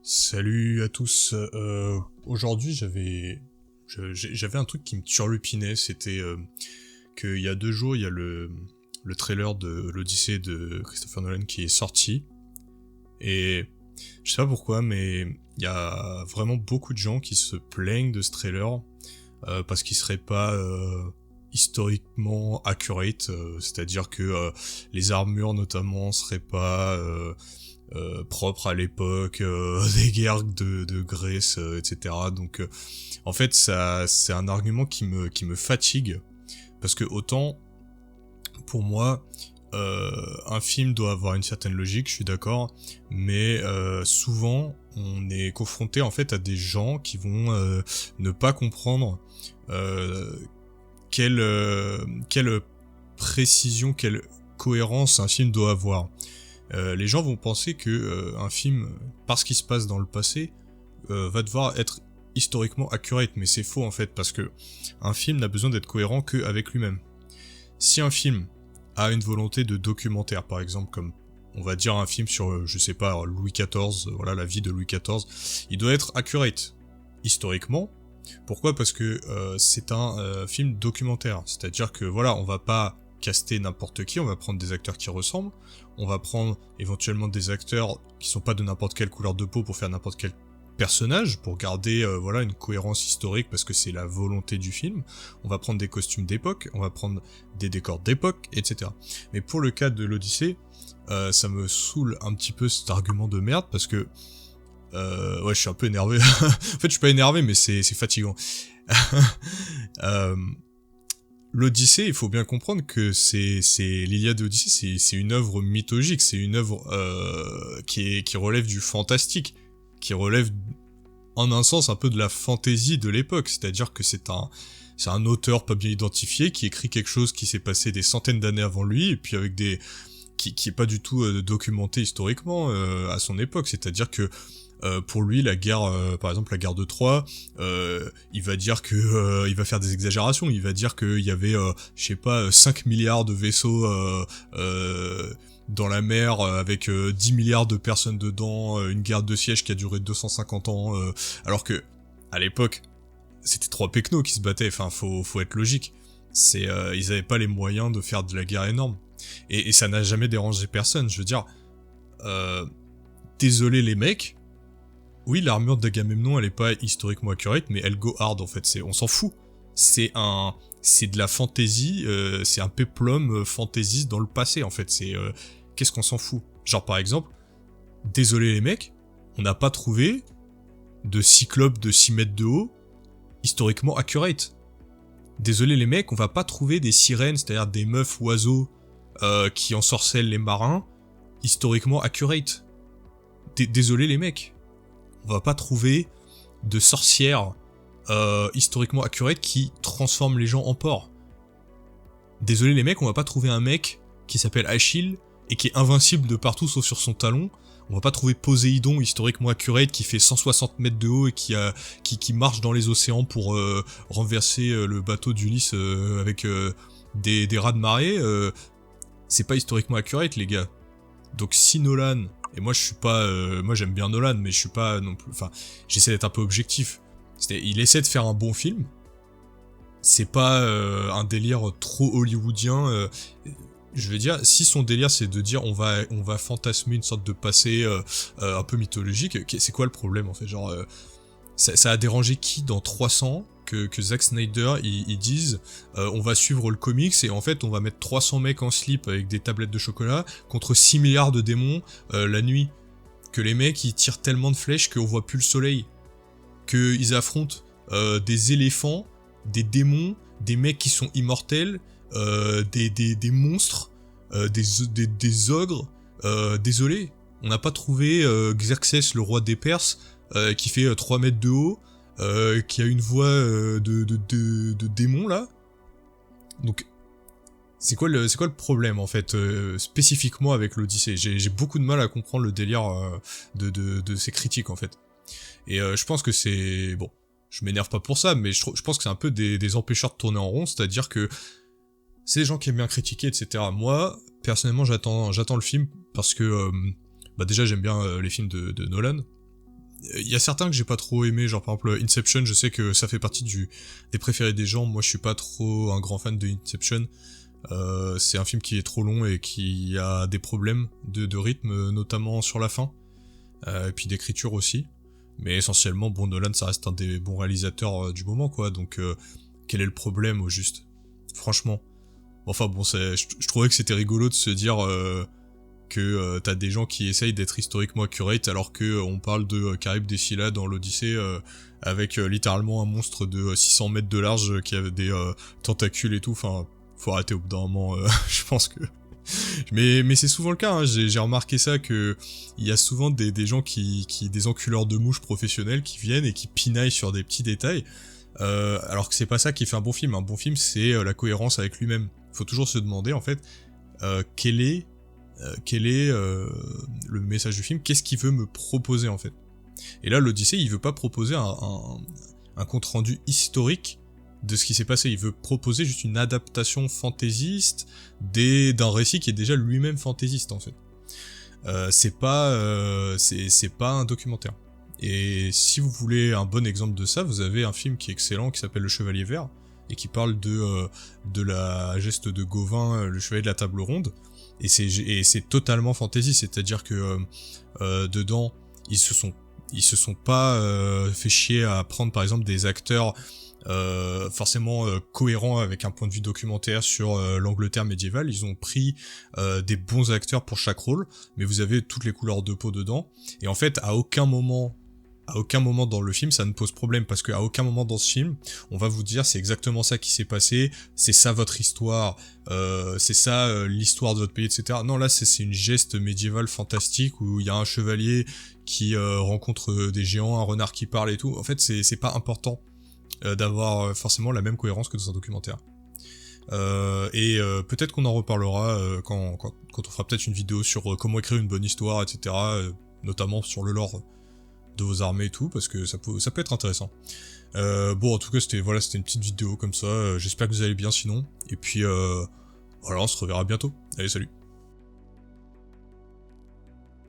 Salut à tous. Aujourd'hui, j'avais un truc qui me turlupinait. C'était qu'il y a 2 jours, il y a le trailer de l'Odyssée de Christopher Nolan qui est sorti. Et je sais pas pourquoi, mais il y a vraiment beaucoup de gens qui se plaignent de ce trailer parce qu'il serait pas historiquement accurate. C'est-à-dire que les armures notamment seraient pas propre à l'époque, des guerres de Grèce, etc. Donc, en fait, ça, c'est un argument qui me fatigue, parce que autant, pour moi, un film doit avoir une certaine logique, je suis d'accord, mais souvent, on est confronté en fait à des gens qui vont ne pas comprendre euh, quelle précision, quelle cohérence un film doit avoir. Les gens vont penser que un film, parce qu'il se passe dans le passé, va devoir être historiquement accurate, mais c'est faux en fait, parce que un film n'a besoin d'être cohérent qu'avec lui-même. Si un film a une volonté de documentaire, par exemple, comme on va dire un film sur, je sais pas, Louis XIV, voilà la vie de Louis XIV, il doit être accurate historiquement. Pourquoi ? Parce que c'est un film documentaire, c'est-à-dire que voilà, on va pas caster n'importe qui, on va prendre des acteurs qui ressemblent, on va prendre éventuellement des acteurs qui sont pas de n'importe quelle couleur de peau pour faire n'importe quel personnage, pour garder voilà une cohérence historique parce que c'est la volonté du film. On va prendre des costumes d'époque, on va prendre des décors d'époque, etc. Mais pour le cas de l'Odyssée, ça me saoule un petit peu cet argument de merde parce que ouais, je suis un peu énervé. En fait, je suis pas énervé, mais c'est fatigant. euh, L'Odyssée, il faut bien comprendre que c'est l'Iliade et l'Odyssée, c'est une œuvre mythologique, c'est une œuvre qui relève du fantastique, qui relève en un sens un peu de la fantaisie de l'époque, c'est-à-dire que c'est un auteur pas bien identifié qui écrit quelque chose qui s'est passé des centaines d'années avant lui et puis avec des qui est pas du tout documenté historiquement à son époque, c'est-à-dire que pour lui, la guerre, par exemple la guerre de Troie, il va dire que il va faire des exagérations, il va dire qu'il y avait, je sais pas, 5 milliards de vaisseaux dans la mer avec 10 milliards de personnes dedans, une guerre de siège qui a duré 250 ans, alors que à l'époque, c'était 3 pecnos qui se battaient. Enfin, faut être logique. Ils avaient pas les moyens de faire de la guerre énorme, et ça n'a jamais dérangé personne. Je veux dire, euh, désolé les mecs. Oui, l'armure d'Agamemnon, elle est pas historiquement accurate, mais elle go hard en fait. On s'en fout. C'est de la fantasy. C'est un péplum fantasy dans le passé en fait. Qu'est-ce qu'on s'en fout. Genre par exemple, désolé les mecs, on n'a pas trouvé de cyclope de 6 mètres de haut historiquement accurate. Désolé les mecs, on va pas trouver des sirènes, c'est-à-dire des meufs oiseaux qui ensorcellent les marins, historiquement accurate. Désolé les mecs. On va pas trouver de sorcières historiquement accurate qui transforment les gens en porcs. Désolé les mecs, on va pas trouver un mec qui s'appelle Achille et qui est invincible de partout sauf sur son talon. On va pas trouver Poséidon historiquement accurate qui fait 160 mètres de haut et qui marche dans les océans pour renverser le bateau d'Ulysse avec des rats de marée. C'est pas historiquement accurate les gars. Donc si Nolan, et moi je suis pas, moi j'aime bien Nolan, mais je suis pas non plus, enfin j'essaie d'être un peu objectif. Il essaie de faire un bon film. C'est pas un délire trop hollywoodien. Je veux dire, si son délire c'est de dire on va fantasmer une sorte de passé un peu mythologique, c'est quoi le problème en fait, genre ça a dérangé qui dans 300 que Zack Snyder ils disent on va suivre le comics et en fait on va mettre 300 mecs en slip avec des tablettes de chocolat contre 6 milliards de démons la nuit, que les mecs ils tirent tellement de flèches qu'on voit plus le soleil, qu'ils affrontent des éléphants, des démons, des mecs qui sont immortels, des monstres, des ogres. Désolé, on n'a pas trouvé Xerxès, le roi des Perses, qui fait 3 mètres de haut, qui a une voix de démon là. Donc, c'est quoi le problème en fait, spécifiquement avec l'Odyssée ? J'ai beaucoup de mal à comprendre le délire de ces critiques en fait. Et je pense que c'est... Bon, je m'énerve pas pour ça, mais je pense que c'est un peu des empêcheurs de tourner en rond, c'est-à-dire que c'est des gens qui aiment bien critiquer, etc. Moi, personnellement, j'attends le film parce que... bah déjà, j'aime bien les films de Nolan. il y a certains que j'ai pas trop aimé, genre par exemple Inception, je sais que ça fait partie des préférés des gens, moi je suis pas trop un grand fan de Inception. C'est un film qui est trop long et qui a des problèmes de rythme, notamment sur la fin, et puis d'écriture aussi. Mais essentiellement, bon, Nolan, ça reste un des bons réalisateurs du moment, quoi. Donc, quel est le problème, au juste? Franchement. Enfin bon, je trouvais que c'était rigolo de se dire que t'as des gens qui essayent d'être historiquement accurate alors que on parle de Charybde des Scylla dans l'Odyssée avec littéralement un monstre de 600 mètres de large qui avait des tentacules et tout. Enfin, faut arrêter au bout d'un moment. Je pense que mais c'est souvent le cas, hein. J'ai remarqué ça que il y a souvent des gens des enculeurs de mouches professionnels qui viennent et qui pinaillent sur des petits détails, alors que c'est pas ça qui fait un bon film. Un bon film, c'est la cohérence avec lui-même. Faut toujours se demander en fait quel est le message du film, qu'est-ce qu'il veut me proposer en fait. Et là, l'Odyssée, il veut pas proposer un compte rendu historique de ce qui s'est passé, il veut proposer juste une adaptation fantaisiste d'un récit qui est déjà lui-même fantaisiste en fait. C'est pas un documentaire. Et si vous voulez un bon exemple de ça, vous avez un film qui est excellent qui s'appelle Le Chevalier Vert et qui parle de la geste de Gauvin, le chevalier de la table ronde. Et c'est totalement fantasy, c'est-à-dire que dedans ils se sont pas fait chier à prendre par exemple des acteurs forcément cohérents avec un point de vue documentaire sur l'Angleterre médiévale. Ils ont pris des bons acteurs pour chaque rôle, mais vous avez toutes les couleurs de peau dedans. Et en fait, à aucun moment dans le film ça ne pose problème, parce qu'à aucun moment dans ce film on va vous dire c'est exactement ça qui s'est passé, c'est ça votre histoire, c'est ça l'histoire de votre pays, etc. Non, là c'est une geste médiévale fantastique où il y a un chevalier qui rencontre des géants, un renard qui parle et tout. En fait c'est pas important d'avoir forcément la même cohérence que dans un documentaire. Peut-être qu'on en reparlera quand on fera peut-être une vidéo sur comment écrire une bonne histoire, etc. Notamment sur le lore de vos armées et tout, parce que ça peut être intéressant. Bon, en tout cas, c'était une petite vidéo comme ça. J'espère que vous allez bien sinon. Et puis, voilà, on se reverra bientôt. Allez, salut.